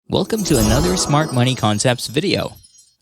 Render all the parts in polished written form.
Welcome to another Smart Money Concepts video.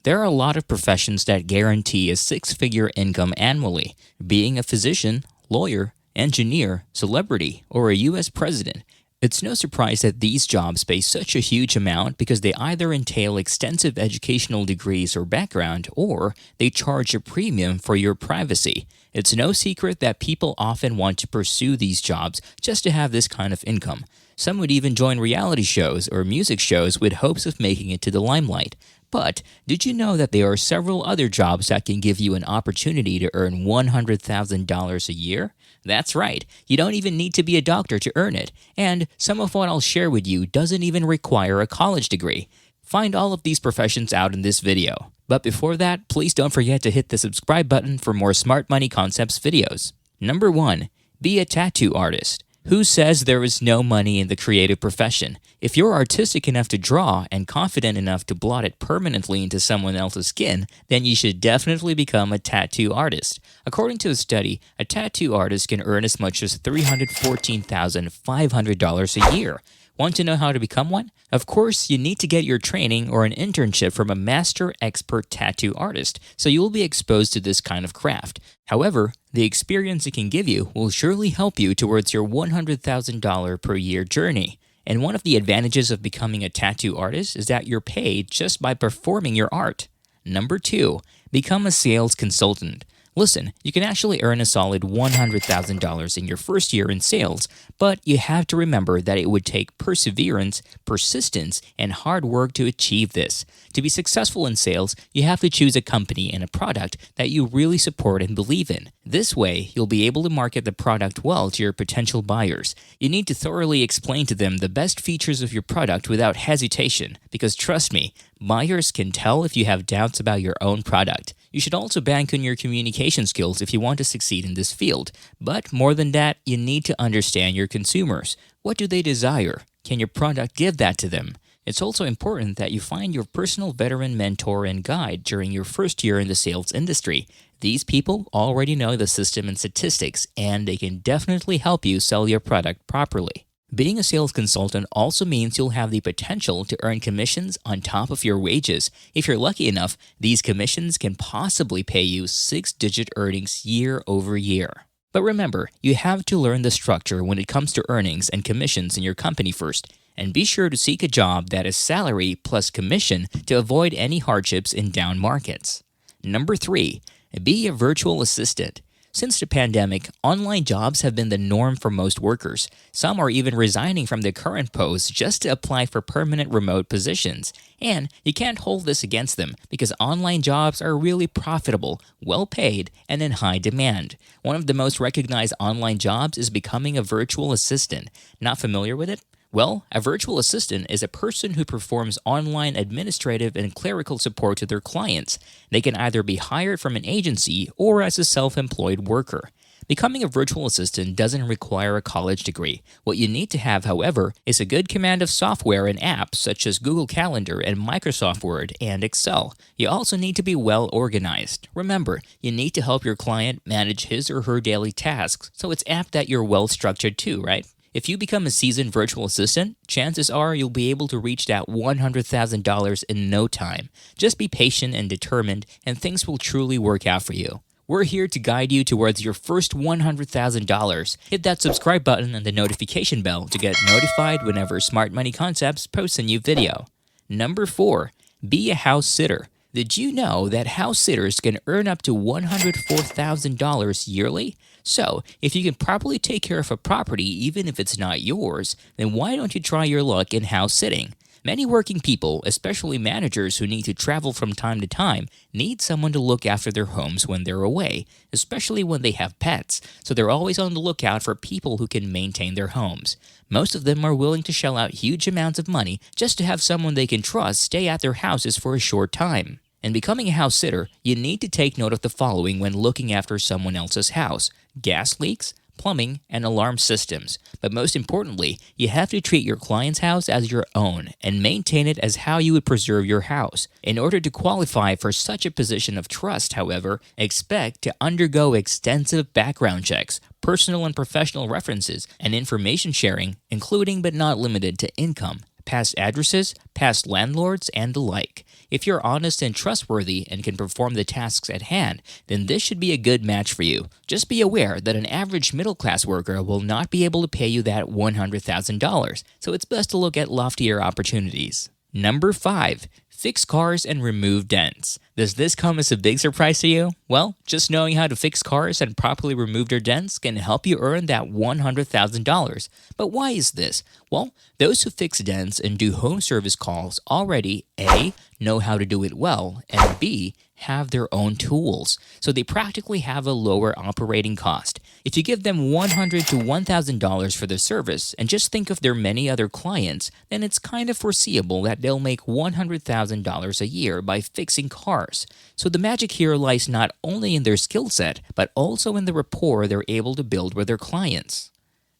There are a lot of professions that guarantee a six-figure income annually. Being a physician, lawyer, engineer, celebrity, or a US president. It's no surprise that these jobs pay such a huge amount because they either entail extensive educational degrees or background, or they charge a premium for your privacy. It's no secret that people often want to pursue these jobs just to have this kind of income. Some would even join reality shows or music shows with hopes of making it to the limelight. But did you know that there are several other jobs that can give you an opportunity to earn $100,000 a year? That's right, you don't even need to be a doctor to earn it, and some of what I'll share with you doesn't even require a college degree. Find all of these professions out in this video. But before that, please don't forget to hit the subscribe button for more Smart Money Concepts videos. Number 1. Be a tattoo artist. Who says there is no money in the creative profession? If you're artistic enough to draw and confident enough to blot it permanently into someone else's skin, then you should definitely become a tattoo artist. According to a study, a tattoo artist can earn as much as $314,500 a year. Want to know how to become one? Of course, you need to get your training or an internship from a master expert tattoo artist, so you will be exposed to this kind of craft. However, the experience it can give you will surely help you towards your $100,000 per year journey. And one of the advantages of becoming a tattoo artist is that you're paid just by performing your art. Number 2. Become a sales consultant. Listen, you can actually earn a solid $100,000 in your first year in sales, but you have to remember that it would take perseverance, persistence, and hard work to achieve this. To be successful in sales, you have to choose a company and a product that you really support and believe in. This way, you'll be able to market the product well to your potential buyers. You need to thoroughly explain to them the best features of your product without hesitation, because trust me, buyers can tell if you have doubts about your own product. You should also bank on your communication skills if you want to succeed in this field. But more than that, you need to understand your consumers. What do they desire? Can your product give that to them? It's also important that you find your personal veteran mentor and guide during your first year in the sales industry. These people already know the system and statistics, and they can definitely help you sell your product properly. Being a sales consultant also means you'll have the potential to earn commissions on top of your wages. If you're lucky enough, these commissions can possibly pay you six-digit earnings year over year. But remember, you have to learn the structure when it comes to earnings and commissions in your company first. And be sure to seek a job that is salary plus commission to avoid any hardships in down markets. Number 3. Be a virtual assistant. Since the pandemic, online jobs have been the norm for most workers. Some are even resigning from their current posts just to apply for permanent remote positions. And you can't hold this against them because online jobs are really profitable, well paid, and in high demand. One of the most recognized online jobs is becoming a virtual assistant. Not familiar with it? Well, a virtual assistant is a person who performs online administrative and clerical support to their clients. They can either be hired from an agency or as a self-employed worker. Becoming a virtual assistant doesn't require a college degree. What you need to have, however, is a good command of software and apps such as Google Calendar and Microsoft Word and Excel. You also need to be well organized. Remember, you need to help your client manage his or her daily tasks, so it's apt that you're well structured too, right? If you become a seasoned virtual assistant, chances are you'll be able to reach that $100,000 in no time. Just be patient and determined, and things will truly work out for you. We're here to guide you towards your first $100,000. Hit that subscribe button and the notification bell to get notified whenever Smart Money Concepts posts a new video. Number 4. Be a house sitter. Did you know that house sitters can earn up to $104,000 yearly? So, if you can properly take care of a property even if it's not yours, then why don't you try your luck in house sitting? Many working people, especially managers who need to travel from time to time, need someone to look after their homes when they're away, especially when they have pets, so they're always on the lookout for people who can maintain their homes. Most of them are willing to shell out huge amounts of money just to have someone they can trust stay at their houses for a short time. In becoming a house sitter, you need to take note of the following when looking after someone else's house: gas leaks, plumbing, and alarm systems. But most importantly, you have to treat your client's house as your own and maintain it as how you would preserve your house. In order to qualify for such a position of trust, however, expect to undergo extensive background checks, personal and professional references, and information sharing, including but not limited to income, past addresses, past landlords, and the like. If you're honest and trustworthy and can perform the tasks at hand, then this should be a good match for you. Just be aware that an average middle-class worker will not be able to pay you that $100,000, so it's best to look at loftier opportunities. Number 5. Fix cars and remove dents. Does this come as a big surprise to you? Well, just knowing how to fix cars and properly remove their dents can help you earn that $100,000. But why is this? Well, those who fix dents and do home service calls already A. know how to do it well, and B. have their own tools, so they practically have a lower operating cost. If you give them $100 to $1,000 for their service and just think of their many other clients, then it's kind of foreseeable that they'll make $100,000 a year by fixing cars. So the magic here lies not only in their skill set, but also in the rapport they're able to build with their clients.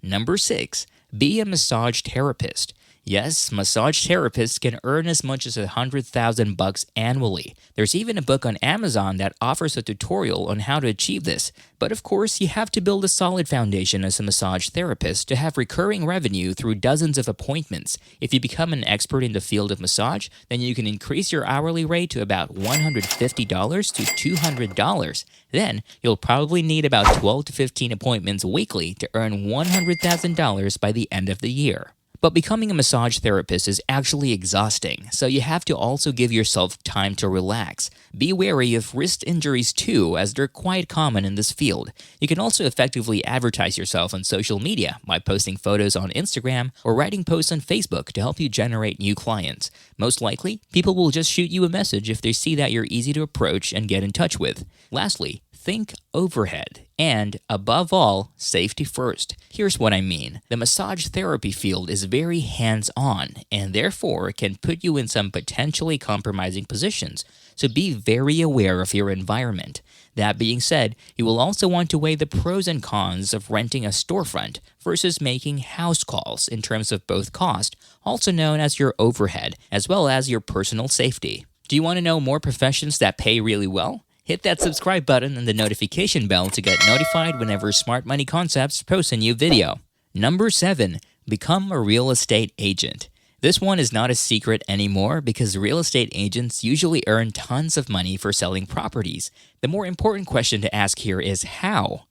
Number 6. Be a massage therapist. Yes, massage therapists can earn as much as $100,000 annually. There's even a book on Amazon that offers a tutorial on how to achieve this. But of course, you have to build a solid foundation as a massage therapist to have recurring revenue through dozens of appointments. If you become an expert in the field of massage, then you can increase your hourly rate to about $150 to $200. Then, you'll probably need about 12 to 15 appointments weekly to earn $100,000 by the end of the year. But becoming a massage therapist is actually exhausting, so you have to also give yourself time to relax. Be wary of wrist injuries too, as they're quite common in this field. You can also effectively advertise yourself on social media by posting photos on Instagram or writing posts on Facebook to help you generate new clients. Most likely, people will just shoot you a message if they see that you're easy to approach and get in touch with. Lastly, think overhead. And, above all, safety first. Here's what I mean. The massage therapy field is very hands-on and therefore can put you in some potentially compromising positions. So be very aware of your environment. That being said, you will also want to weigh the pros and cons of renting a storefront versus making house calls in terms of both cost, also known as your overhead, as well as your personal safety. Do you want to know more professions that pay really well? Hit that subscribe button and the notification bell to get notified whenever Smart Money Concepts posts a new video. Number 7. Become a real estate agent. This one is not a secret anymore because real estate agents usually earn tons of money for selling properties. The more important question to ask here is how?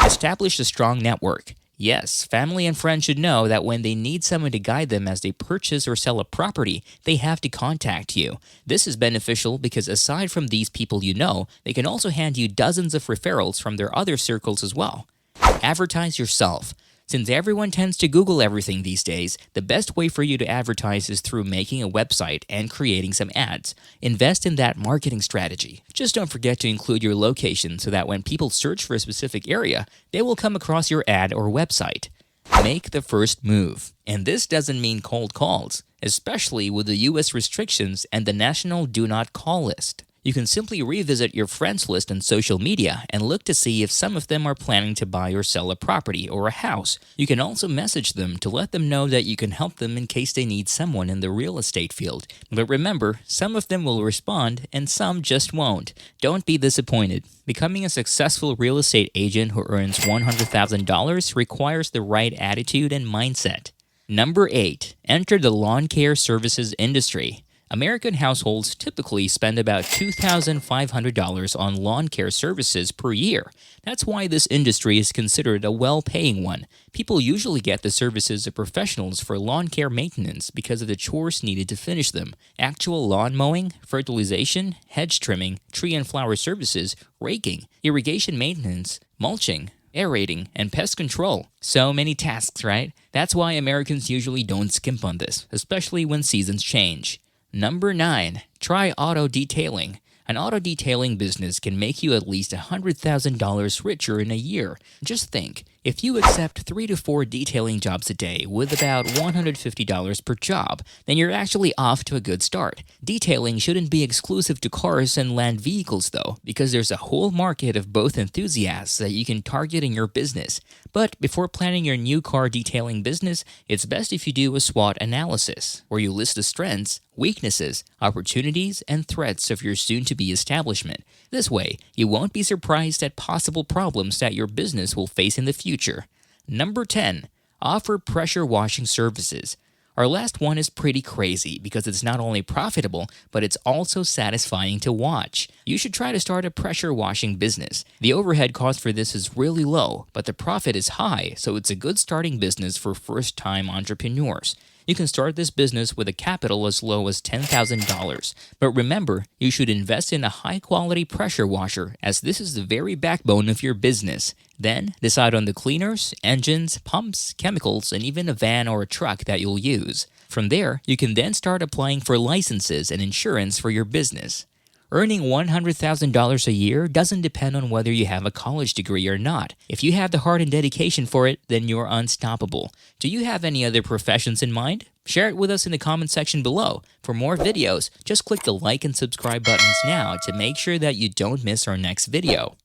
Establish a strong network. Yes, family and friends should know that when they need someone to guide them as they purchase or sell a property, they have to contact you. This is beneficial because aside from these people you know, they can also hand you dozens of referrals from their other circles as well. Advertise yourself. Since everyone tends to Google everything these days, the best way for you to advertise is through making a website and creating some ads. Invest in that marketing strategy. Just don't forget to include your location so that when people search for a specific area, they will come across your ad or website. Make the first move. And this doesn't mean cold calls, especially with the US restrictions and the National Do Not Call list. You can simply revisit your friends list on social media and look to see if some of them are planning to buy or sell a property or a house. You can also message them to let them know that you can help them in case they need someone in the real estate field. But remember, some of them will respond and some just won't. Don't be disappointed. Becoming a successful real estate agent who earns $100,000 requires the right attitude and mindset. Number 8. Enter the lawn care services industry. American households typically spend about $2,500 on lawn care services per year. That's why this industry is considered a well-paying one. People usually get the services of professionals for lawn care maintenance because of the chores needed to finish them. Actual lawn mowing, fertilization, hedge trimming, tree and flower services, raking, irrigation maintenance, mulching, aerating, and pest control. So many tasks, right? That's why Americans usually don't skimp on this, especially when seasons change. Number 9. Try auto detailing. An auto detailing business can make you at least $100,000 richer in a year. Just think, if you accept 3 to 4 detailing jobs a day with about $150 per job, then you're actually off to a good start. Detailing shouldn't be exclusive to cars and land vehicles though, because there's a whole market of both enthusiasts that you can target in your business. But before planning your new car detailing business, it's best if you do a SWOT analysis, where you list the strengths, weaknesses, opportunities, and threats of your soon-to-be establishment. This way, you won't be surprised at possible problems that your business will face in the future. Number 10. Offer pressure washing services. Our last one is pretty crazy because it's not only profitable, but it's also satisfying to watch. You should try to start a pressure washing business. The overhead cost for this is really low, but the profit is high, so it's a good starting business for first-time entrepreneurs. You can start this business with a capital as low as $10,000. But remember, you should invest in a high-quality pressure washer, as this is the very backbone of your business. Then, decide on the cleaners, engines, pumps, chemicals, and even a van or a truck that you'll use. From there, you can then start applying for licenses and insurance for your business. Earning $100,000 a year doesn't depend on whether you have a college degree or not. If you have the heart and dedication for it, then you're unstoppable. Do you have any other professions in mind? Share it with us in the comment section below. For more videos, just click the like and subscribe buttons now to make sure that you don't miss our next video.